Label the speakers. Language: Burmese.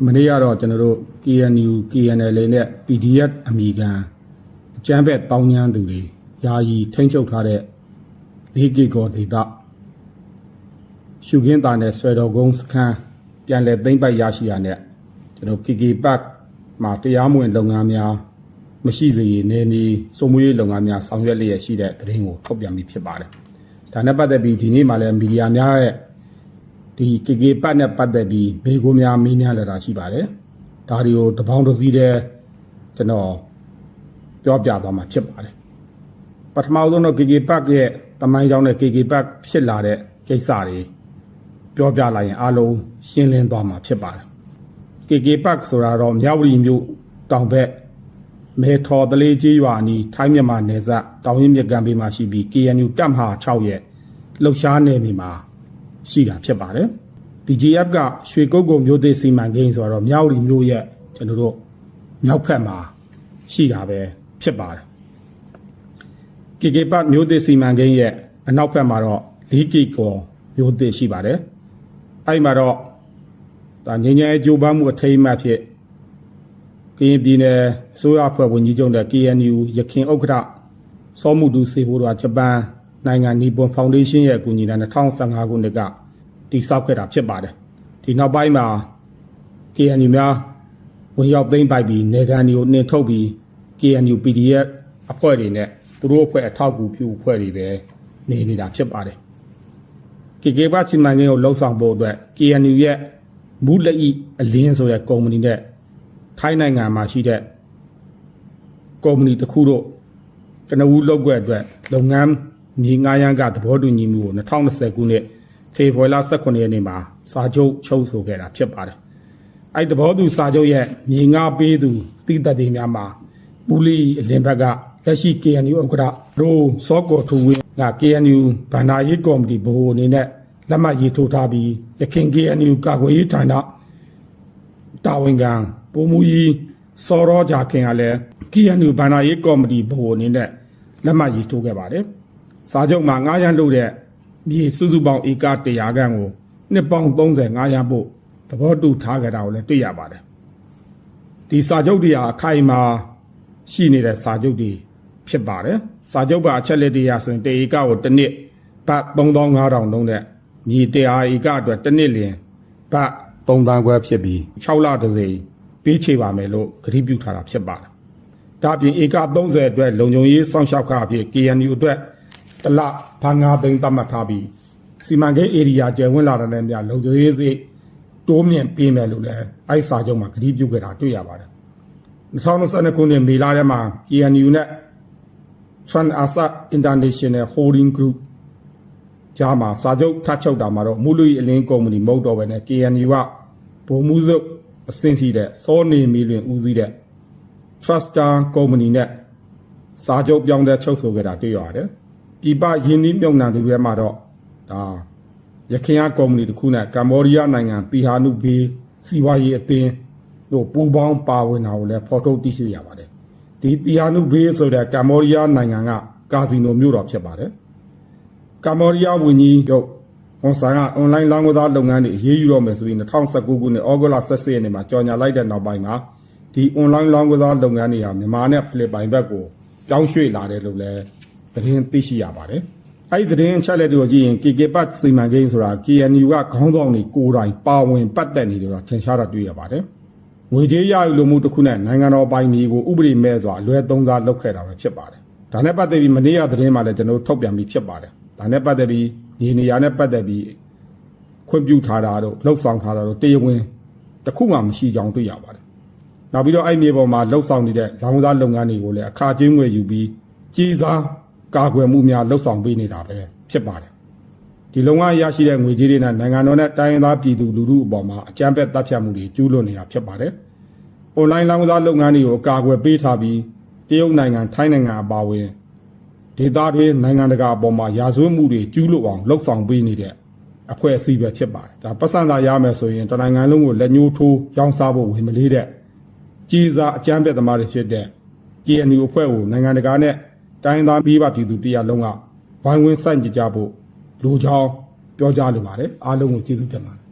Speaker 1: မနေ့ကတော့ကျွန်တော်တို့ KNU KNL နဲ့ PDF အမိခံအကြမ်းဖက်တောင်းညမ်းသူတွေယာယီထိန်းချုပ်ထားတဲ့၄ကီကောဒေသရှုခင်းသားနဲ့ဆွဲတော်ကုန်းစခန်းပြန်လည်သိမ်းပိုက်ရရှိရတဲ့ကျွန်တော် KK Park မှာတရားမဝင်လုပ်ငန်းများမရှိစေရနေနေစုံမွေးလုပ်ငန်းများဆောင်ရွက်လျက်ရှိတဲ့သတင်းကိုထုတ်ပြန်ပြီးဖြစ်ပါတယ်။ဒါနဲ့ပတ်သက်ပြီးဒီနေ့မှလည်းမီဒီယာများရဲ့ဒီ KK Park နဲ့ပတ်သက်ပြီးမေးခွန်းများမေးမြန်းလာတာရှိပါတယ်။ဒါတွေကိုတပေါင်းတစည်းတဲ့ကျွန်တော်ပြောပြသွားမှာဖြစ်ပါတယ်။ပထမဆုံးတော့ KK Park ရဲ့တမိုင်းကြောင်းနဲ့ KK Park ဖြစ်လာတဲ့ကိစ္စတွေပြောပြလိုက်ရင်အားလုံးရှင်းလင်းသွားမှာဖြစ်ပါတယ်။ KK Park ဆိုတာတော့မြဝတီမြို့တောင်ဘက်မဲထော်တလေးကြီးရွာအနီးထိုင်းမြန်မာနယ်စပ်တောင်ရင်မြစ်ကမ်းဘေးမှာရှိပြီး KNU တပ်မဟာ6ရဲ့လှုပ်ရှားနယ်မြေမှာရှိတာဖြစ်ပါတယ်။ BGF ကရွှေကုတ်ကုံမြို့သေးစီမံကိန်းဆိုတော့မြဝတီမြို့ရဲ့ကျွန်တော်တို့မြောက်ဖက်မှာရှိတာပဲဖြစ်ပါတယ်။ KK Park မြို့သေးစီမံကိန်းရဲ့အနောက်ဘက်မှာတော့၄ကီကောမြို့သေးရှိပါတယ်။အဲ့မှာတော့ဒါငញ្ញဲကြိုးပမ်းမှုအထိမ်းအမှတ်ဖြစ်ကရင်ပြည်နယ်အစိုးရအဖွဲ့ဝန်ကြီးချုပ်တဲ့ KNU ရခိုင်ဥက္ကဋ္ဌစောမှုတူစေဖို့တော့ဂျပန်နိုင်ငံနီပွန်ဖောင်ဒေးရှင်းရဲ့အကူအညီနဲ့2015ခုနှစ်ကတည်ဆောက်ခဲ့တာဖြစ်ပါတယ်။ဒီနောက်ပိုင်းမှာ KNU များဝင်ရောက်သိမ်းပိုက်ပြီးနေကန်တွေကိုနှင်ထုတ်ပြီး KNU PDF အဖွဲ့တွေနဲ့သူတို့အဖွဲ့အထောက်အကူပြုအဖွဲ့တွေပဲနေနေတာဖြစ်ပါတယ်။ KK Park စီမံကိန်းကိုလှုပ်ဆောင်ဖို့အတွက် KNU ရဲ့မူလက်ဤအလင်းဆိုတဲ့ကုမ္ပဏီနဲ့ထိုင်းနိုင်ငံမှာရှိတဲ့ကုမ္ပဏီတစ်ခုတို့ကနဦးလုပ်ွက်အတွက်လုပ်ငန်းမြေငှားရမ်းကသဘောတူညီမှုကို2020ခုနှစ်ဖေဖော်ဝါရီ18ရက်နေ့မှာစာချုပ်ချုပ်ဆိုခဲ့တာဖြစ်ပါတယ်။အဲ့သဘောတူစာချုပ်ရဲ့မြေငှားပေးသူတိသက်တွေများမှာမူလီအလင်းဘက်ကလက်ရှိ KNU ဥက္ကဋ္ဌရိုးစောကော်ထူဝင်းက KNU ဗန္ဒာရေးကော်မတီဘိုးအနေနဲ့လက်မှတ်ရေးထိုးထားပြီးရခိုင် KNU ကာကွယ်ရေးဌာနတာဝန်ခံပုံမူကြီးစောရောဂျာခင်ကလည်း KNU ဗန္ဒာရေးကော်မတီဘိုးအနေနဲ့လက်မှတ်ရေးထိုးခဲ့ပါတယ်။စာချုပ်မှာငှားရမ်းလုပ်တဲ့မြေစုစုပေါင်းဧက100ခန့်ကိုနှစ်ပေါင်း30ငှားရမ်းဖို့သဘောတူထားကြတာကိုလည်းတွေ့ရပါတယ်။ဒီစာချုပ်တွေဟာအခိုင်အမာရှိနေတဲ့စာချုပ်တွေဖြစ်ပါတယ်။စာချုပ်ပါအချက်လက်တွေအရဆိုရင်1ဧကကိုတစ်နှစ်ဘတ်3500လုံးနဲ့မြေ100ဧကအတွက်တစ်နှစ်လျင်ဘတ်3သန်းခွဲဖြစ်ပြီး6လတစ်စိမ်ပေးချေပါမယ်လို့ကတိပြုထားတာဖြစ်ပါတယ်။ဒါပြင်ဧက30အတွက်လုံခြုံရေးစောင့်ရှောက်ခအဖြစ် KNU အတွက်တစ်လဘာ9သိန်းသတ်မှတ်ထားပြီးစီမံကိန်းဧရိယာကျယ်ဝန်းလာတဲ့နေရာလုံခြုံရေးစိတ်တိုးမြင့်ပေးမယ်လို့လည်းအဲ့စာချုပ်မှာကတိပြုခဲ့တာတွေ့ရပါတယ်။2022ခုနှစ်မေလထဲမှာ KNU နဲ့ Trans-Asa International Holding Group ကြားမှာစာချုပ်ထပ်ချုပ်တာမှာတော့မူလူအလင်းကုမ္ပဏီမဟုတ်တော့ဘဲနဲ့ KNU ကဗိုလ်မှူးချုပ်အဆင့်ရှိတဲ့စောနေမီလွင်ဦးစီးတဲ့ Truster ကုမ္ပဏီနဲ့စာချုပ်ပြောင်းတဲ့ချုပ်ဆိုခဲ့တာတွေ့ရတယ်။ပြည်ပယင်းနှီးမြုပ်နှံသူတွေမှာတော့ဒါရခိုင်ကုမ္ပဏီတစ်ခုနဲ့ကမ္ဘောဒီးယားနိုင်ငံတီဟာနုဘေးစီဝါရေးအသင်းတို့ပူးပေါင်းပါဝင်တာကိုလည်းဖော်ထုတ်သိရှိရပါတယ်။ဒီတီဟာနုဘေးဆိုတဲ့ကမ္ဘောဒီးယားနိုင်ငံကကာစီနိုမြို့တော်ဖြစ်ပါတယ်။ကမ္ဘောဒီးယားဝန်ကြီးချုပ်ဝန်ဆန်ကအွန်လိုင်းလောင်းကစားလုပ်ငန်းတွေအရေးယူတော့မယ်ဆိုပြီး2019ခုနှစ်ဩဂုတ်လ17ရက်နေ့မှာကြော်ညာလိုက်တဲ့နောက်ပိုင်းမှာဒီအွန်လိုင်းလောင်းကစားလုပ်ငန်းတွေဟာမြန်မာနဲ့ဖိလစ်ပိုင်ဘက်ကိုပြောင်းရွှေ့လာတယ်လို့လည်းသတင်းသိရှိရပါတယ်။အဲ့ဒီသတင်းအချက်လက်တွေကိုကြည့်ရင် KK Park စီမံကိန်းဆိုတာ KNU ကခေါင်းဆောင်တွေကိုယ်တိုင်ပါဝင်ပတ်သက်နေတယ်ဆိုတာထင်ရှားတာတွေ့ရပါတယ်။ငွေကြေးရယူလိုမှုတစ်ခုနဲ့နိုင်ငံတော်ပိုင်မြေကိုဥပဒေမဲ့စွာအလွဲသုံးစားလုပ်ခဲ့တာပဲဖြစ်ပါတယ်။ဒါနဲ့ပတ်သက်ပြီးမနေ့ကသတင်းမှာလည်းကျွန်တော်ထုတ်ပြန်ပြီးဖြစ်ပါတယ်။ဒါနဲ့ပတ်သက်ပြီးဒီနေရာနဲ့ပတ်သက်ပြီးခွင့်ပြုထားတာတို့လှုပ်ဆောင်ထားတာတို့တရားဝင်တစ်ခုမှမရှိကြောင်းတွေ့ရပါတယ်။နောက်ပြီးတော့အဲ့မြေပေါ်မှာလှုပ်ဆောင်နေတဲ့လောင်စားလုပ်ငန်းတွေကိုလည်းအခကြေးငွေယူပြီးကြီးစားကာကွယ်မှုများလှုပ်ဆောင်ပေးနေတာပဲဖြစ်ပါတယ်။ဒီလုံငန်းရရှိတဲ့ငွေကြေးတွေနဲ့နိုင်ငံတော်နဲ့တိုင်းရင်းသားပြည်သူလူထုအပေါ်မှာအကြမ်းဖက်တပ်ဖြတ်မှုတွေကျူးလွန်နေတာဖြစ်ပါတယ်။ အွန်လိုင်းလောင်စားလုပ်ငန်းတွေကိုကာကွယ်ပေးထားပြီးတရုတ်နိုင်ငံထိုင်းနိုင်ငံအပါအဝင်ဒေသတွင်းနိုင်ငံတကာအပေါ်မှာရာဇဝတ်မှုတွေကျူးလွန်အောင်လှုပ်ဆောင်ပေးနေတဲ့အဖွဲ့အစည်းပဲဖြစ်ပါတယ်။ဒါပတ်စံသာရမယ်ဆိုရင်တနိုင်ငံလုံးကိုလက်ညှိုးထိုးရောင်းစားဖို့ဝင်မလေးတဲ့ကြီးစားအကြမ်းဖက်သမားတွေဖြစ်တဲ့ KNU အဖွဲ့ကိုနိုင်ငံတကာနဲ့တိုင်းသားပြည်သူတရားလုံးကဝိုင်းဝန်းစိုက်ကြဖို့လိုချောင်းပြောကြားလိုပါတယ်။အားလုံးကိုကျေးဇူးတင်ပါတယ်